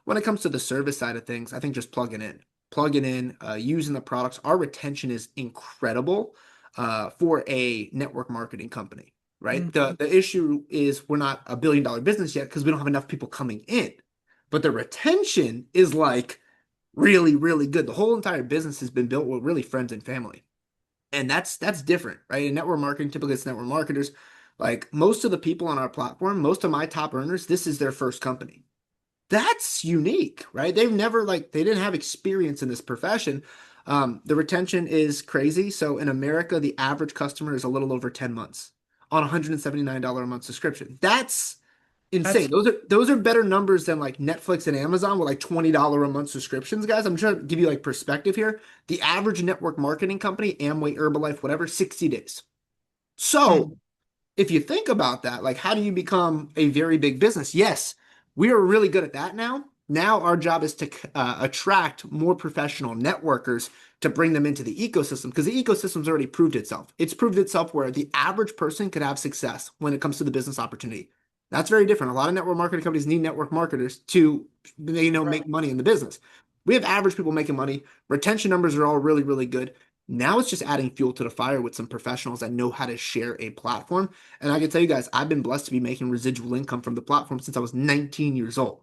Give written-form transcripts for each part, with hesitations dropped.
when it comes to the service side of things, I think just plugging in, using the products, our retention is incredible for a network marketing company, right? Mhm. The issue is we're not $1 billion business yet because we don't have enough people coming in, but the retention is like really, really good. The whole entire business has been built with really friends and family. And that's different, right? In network marketing, typically it's network marketers. Like most of the people on our platform, most of my top earners, this is their first company. That's unique, right? They've never they didn't have experience in this profession. The retention is crazy. So in America, the average customer is a little over 10 months on a $179 a month subscription. That's That's insane. Those are better numbers than like Netflix and Amazon with like $20 a month subscriptions, guys. I'm trying to give you like perspective here. The average network marketing company, Amway, Herbalife, whatever, 60 days. So mm, if you think about that, like how do you become a very big business? Yes, we are really good at that now. Now our job is to attract more professional networkers to bring them into the ecosystem because the ecosystem's already proved itself. It's proved itself where the average person could have success when it comes to the business opportunity. That's very different. A lot of network marketing companies need network marketers to right. make money in the business. We have average people making money. Retention numbers are all really, really good. Now it's just adding fuel to the fire with some professionals that know how to share a platform. And I can tell you guys, I've been blessed to be making residual income from the platform since I was 19 years old.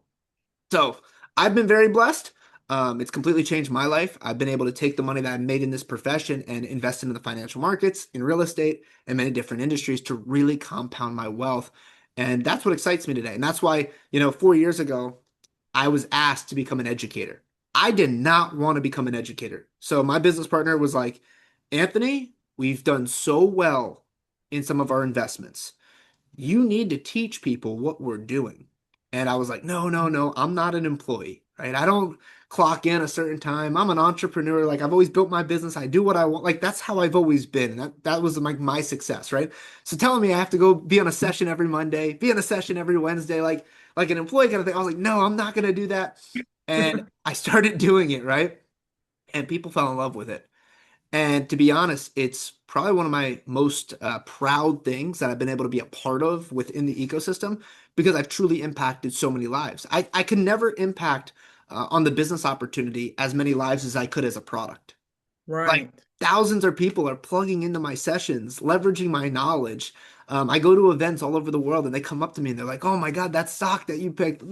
So I've been very blessed. It's completely changed my life. I've been able to take the money that I made in this profession and invest into the financial markets, in real estate, and many different industries to really compound my wealth. And that's what excites me today. And that's why, 4 years ago, I was asked to become an educator. I did not want to become an educator. So my business partner was like, Anthony, we've done so well in some of our investments. You need to teach people what we're doing. And I was like, no, no, no, I'm not an employee, right? I don't clock in a certain time. I'm an entrepreneur. Like I've always built my business. I do what I want. Like that's how I've always been. And that was like my success, right? So telling me I have to go be on a session every Monday, be on a session every Wednesday, like an employee kind of thing. I was like, no, I'm not gonna do that. And I started doing it, right? And people fell in love with it. And to be honest, it's probably one of my most proud things that I've been able to be a part of within the ecosystem because I've truly impacted so many lives. I could never impact on the business opportunity as many lives as I could as a product. Like Right. thousands of people are plugging into my sessions, leveraging my knowledge. I go to events all over the world and they come up to me and they're like, "Oh my God, that stock that you picked."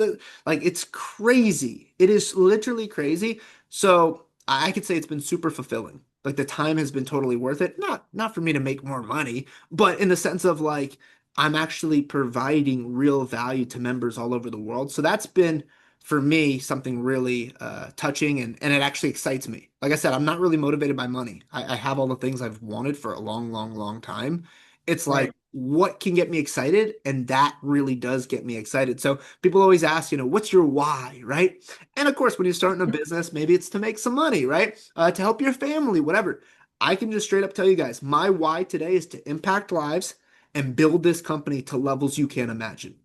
Like it's crazy. It is literally crazy. So I could say it's been super fulfilling. Like the time has been totally worth it. Not for me to make more money, but in the sense of like I'm actually providing real value to members all over the world. So that's been for me something really touching and it actually excites me. Like I said, I'm not really motivated by money. I have all the things I've wanted for a long, long, long time. It's like Right. what can get me excited? And that really does get me excited. So people always ask, what's your why, right? And of course, when you're starting a business, maybe it's to make some money, right? To help your family, whatever. I can just straight up tell you guys, my why today is to impact lives and build this company to levels you can't imagine.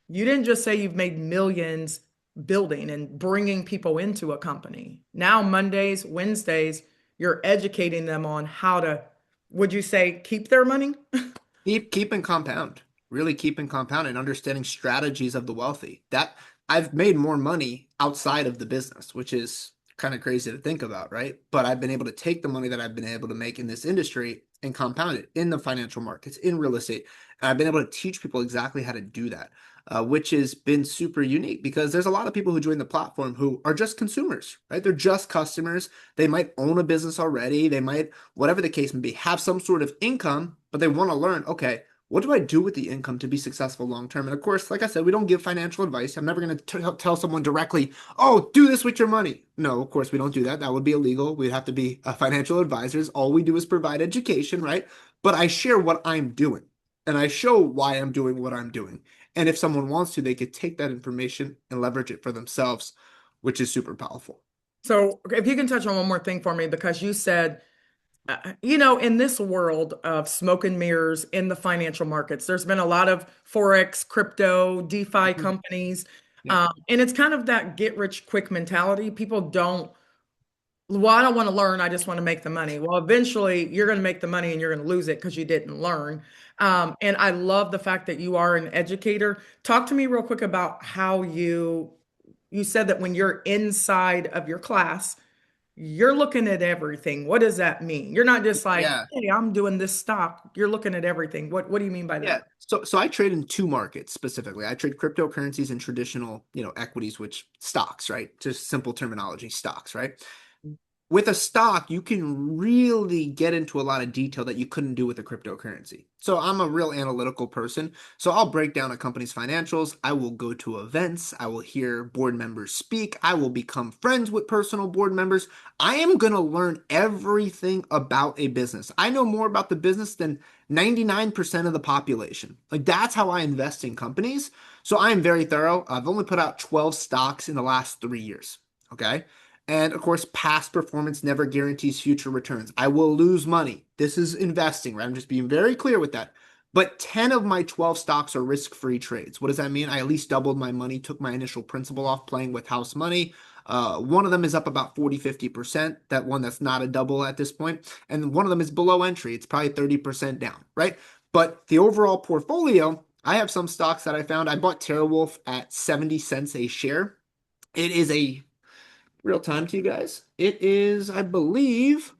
You didn't just say you've made millions building and bringing people into a company. Now, Mondays, Wednesdays, you're educating them on how to, would you say, keep their money? Keep and compound. Really keep and compound and understanding strategies of the wealthy. That I've made more money outside of the business, which is kind of crazy to think about, right? But I've been able to take the money that I've been able to make in this industry and compound it in the financial markets, in real estate. And I've been able to teach people exactly how to do that, which has been super unique because there's a lot of people who join the platform who are just consumers, right? They're just customers. They might own a business already. They might, whatever the case may be, have some sort of income, but they want to learn, okay, what do I do with the income to be successful long term? And of course, like I said, we don't give financial advice. I'm never going to tell someone directly, oh, do this with your money. No, of course, we don't do that. That would be illegal. We'd have to be financial advisors. All we do is provide education, right? But I share what I'm doing and I show why I'm doing what I'm doing. And if someone wants to, they could take that information and leverage it for themselves, which is super powerful. So, if you can touch on one more thing for me, because you said, in this world of smoke and mirrors in the financial markets, there's been a lot of forex, crypto, DeFi Mhm. companies, Yeah. and it's kind of that get rich quick mentality. People don't, well, I don't want to learn. I just want to make the money. Well, eventually you're going to make the money and you're going to lose it because you didn't learn. And I love the fact that you are an educator. Talk to me real quick about how You said that when you're inside of your class, you're looking at everything. What does that mean? You're not just like, Yeah. hey, I'm doing this stock. You're looking at everything. What do you mean by Yeah. that? So I trade in two markets specifically. I trade cryptocurrencies and traditional, equities, which stocks, right? Just simple terminology, stocks, right? With a stock, you can really get into a lot of detail that you couldn't do with a cryptocurrency. So I'm a real analytical person. So I'll break down a company's financials. I will go to events. I will hear board members speak. I will become friends with personal board members. I am going to learn everything about a business. I know more about the business than 99% of the population. Like that's how I invest in companies. So I am very thorough. I've only put out 12 stocks in the last 3 years. Okay. And of course, past performance never guarantees future returns. I will lose money. This is investing, right? I'm just being very clear with that. But 10 of my 12 stocks are risk-free trades. What does that mean? I at least doubled my money, took my initial principal off playing with house money. One of them is up about 40, 50%. That one that's not a double at this point. And one of them is below entry. It's probably 30% down, right? But the overall portfolio, I have some stocks that I found. I bought TeraWolf at 70 cents a share. It is a real time to you guys. It is, I believe,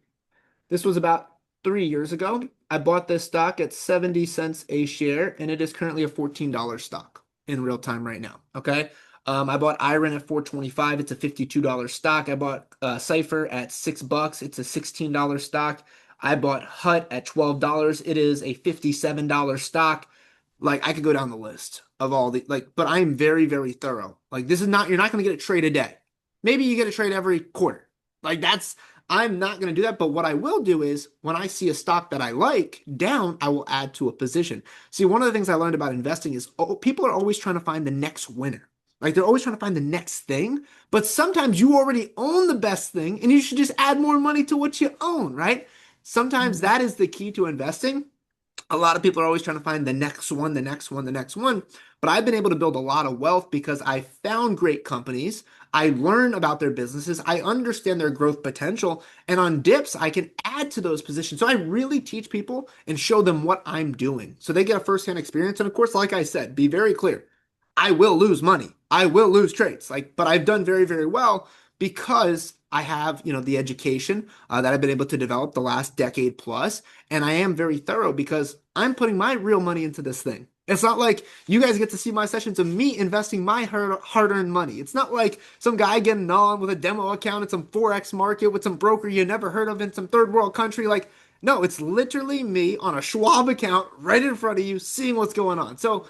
this was about 3 years ago. I bought this stock at 70 cents a share, and it is currently a $14 stock in real time right now. Okay. I bought Iron at 425. It's a $52 stock. I bought Cypher at $6. It's a $16 stock. I bought Hut at $12. It is a $57 stock. Like I could go down the list of all the but I'm very, very thorough. Like this is not, you're not going to get a trade a day. Maybe you get a trade every quarter. Like that's, I'm not going to do that. But what I will do is when I see a stock that I like down, I will add to a position. See, one of the things I learned about investing is people are always trying to find the next winner. Like they're always trying to find the next thing. But sometimes you already own the best thing and you should just add more money to what you own, right? Sometimes Mhm. that is the key to investing. A lot of people are always trying to find the next one, the next one, the next one. But I've been able to build a lot of wealth because I found great companies. I learn about their businesses. I understand their growth potential. And on dips, I can add to those positions. So I really teach people and show them what I'm doing. So they get a firsthand experience. And of course, like I said, be very clear. I will lose money. I will lose trades. But I've done very, very well because I have, the education that I've been able to develop the last decade plus, and I am very thorough because I'm putting my real money into this thing. It's not like you guys get to see my sessions of me investing my hard-earned money. It's not like some guy getting on with a demo account in some forex market with some broker you never heard of in some third world country. Like, no, it's literally me on a Schwab account right in front of you, seeing what's going on. So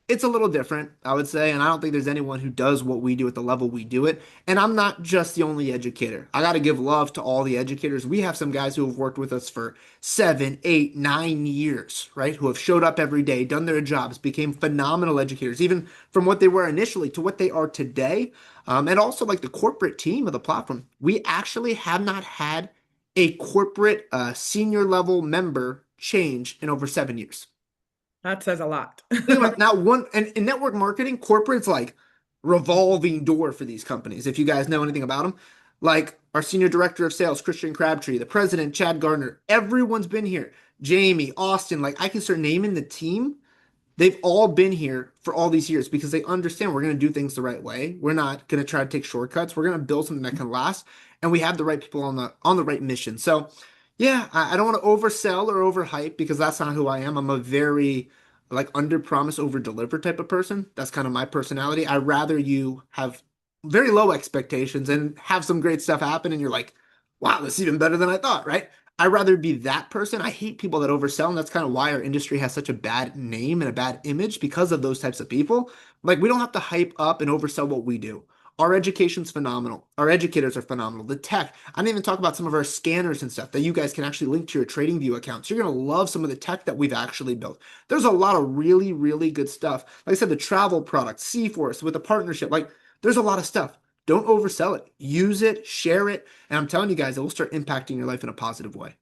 it's a little different, I would say, and I don't think there's anyone who does what we do at the level we do it. And I'm not just the only educator. I got to give love to all the educators. We have some guys who have worked with us for 7, 8, 9 years, right? Who have showed up every day, done their jobs, became phenomenal educators, even from what they were initially to what they are today. And also, like the corporate team of the platform, we actually have not had a corporate senior level member change in over 7 years. That says a lot. Think about now one and in network marketing, corporate's like revolving door for these companies. If you guys know anything about them, like our senior director of sales, Christian Crabtree, the president, Chad Gardner, everyone's been here. Jamie, Austin, like I can start naming the team. They've all been here for all these years because they understand we're going to do things the right way. We're not going to try to take shortcuts. We're going to build something that can last, and we have the right people on the right mission. So, yeah, I don't want to oversell or overhype because that's not who I am. I'm a very like under promise over deliver type of person. That's kind of my personality. I'd rather you have very low expectations and have some great stuff happen, and you're like, wow, this is even better than I thought, right? I'd rather be that person. I hate people that oversell, and that's kind of why our industry has such a bad name and a bad image because of those types of people. Like, we don't have to hype up and oversell what we do. Our education's phenomenal. Our educators are phenomenal. The tech, I didn't even talk about some of our scanners and stuff that you guys can actually link to your TradingView account. So you're going to love some of the tech that we've actually built. There's a lot of really, really good stuff. Like I said, the travel product, C-Force with a partnership, like there's a lot of stuff. Don't oversell it. Use it, share it, and I'm telling you guys, it will start impacting your life in a positive way.